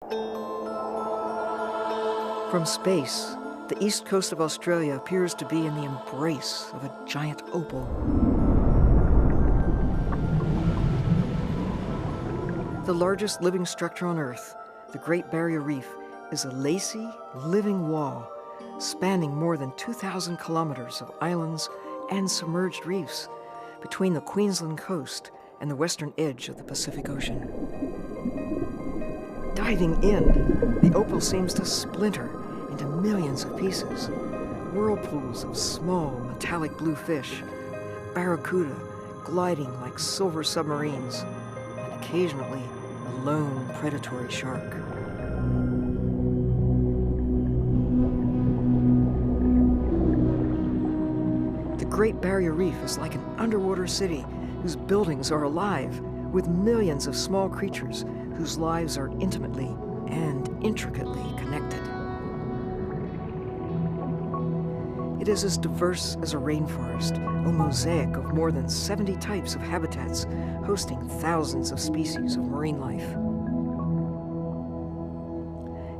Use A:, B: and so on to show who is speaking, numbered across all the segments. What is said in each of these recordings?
A: From space, the east coast of Australia appears to be in the embrace of a giant opal. The largest living structure on Earth, the Great Barrier Reef, is a lacy, living wall spanning more than 2,000 kilometers of islands and submerged reefs between the Queensland coast and the western edge of the Pacific Ocean. Diving in, the opal seems to splinter into millions of pieces, whirlpools of small metallic blue fish, barracuda gliding like silver submarines, and occasionally a lone predatory shark. The Great Barrier Reef is like an underwater city whose buildings are alive with millions of small creatures whose lives are intimately and intricately connected. It is as diverse as a rainforest, a mosaic of more than 70 types of habitats, hosting thousands of species of marine life.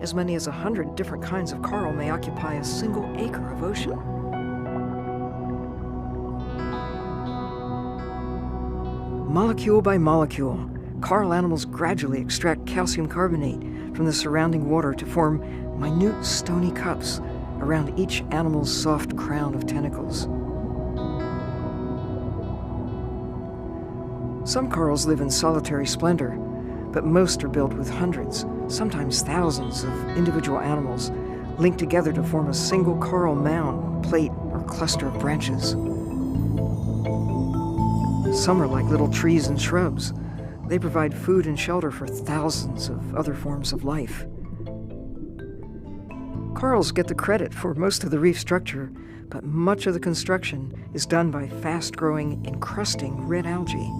A: As many as 100 different kinds of coral may occupy a single acre of ocean. Molecule by molecule, coral animals gradually extract calcium carbonate from the surrounding water to form minute stony cups around each animal's soft crown of tentacles. Some corals live in solitary splendor, but most are built with hundreds, sometimes thousands of individual animals linked together to form a single coral mound, plate, or cluster of branches. Some are like little trees and shrubs. They provide food and shelter for thousands of other forms of life. Corals get the credit for most of the reef structure, but much of the construction is done by fast-growing, encrusting red algae.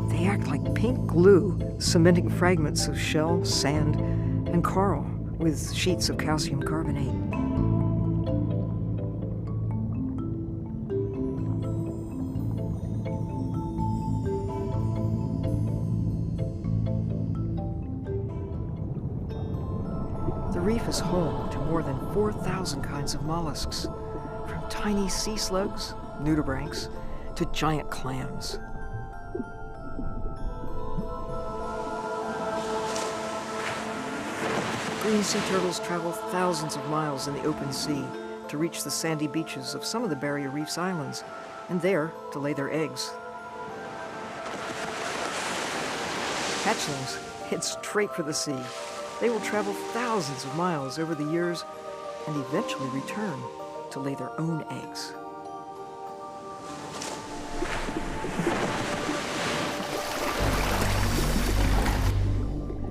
A: They act like pink glue, cementing fragments of shell, sand, and coral with sheets of calcium carbonate. The reef is home to more than 4,000 kinds of mollusks, from tiny sea slugs, nudibranchs, to giant clams. Green sea turtles travel thousands of miles in the open sea to reach the sandy beaches of some of the Barrier Reef's islands, and there to lay their eggs. Hatchlings head straight for the sea. They will travel thousands of miles over the years and eventually return to lay their own eggs.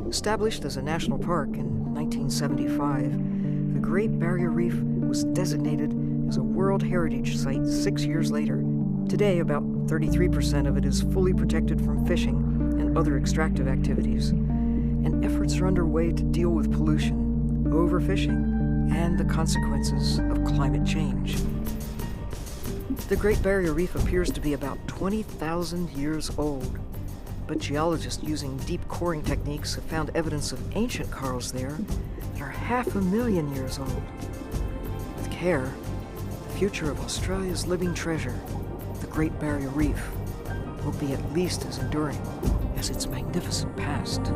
A: Established as a national park in 1975, the Great Barrier Reef was designated as a World Heritage Site 6 years later. Today, about 33% of it is fully protected from fishing and other extractive activities, and efforts are underway to deal with pollution, overfishing, and the consequences of climate change. The Great Barrier Reef appears to be about 20,000 years old, but geologists using deep coring techniques have found evidence of ancient corals there that are 500,000 years old. With care, the future of Australia's living treasure, the Great Barrier Reef, will be at least as enduring as its magnificent past.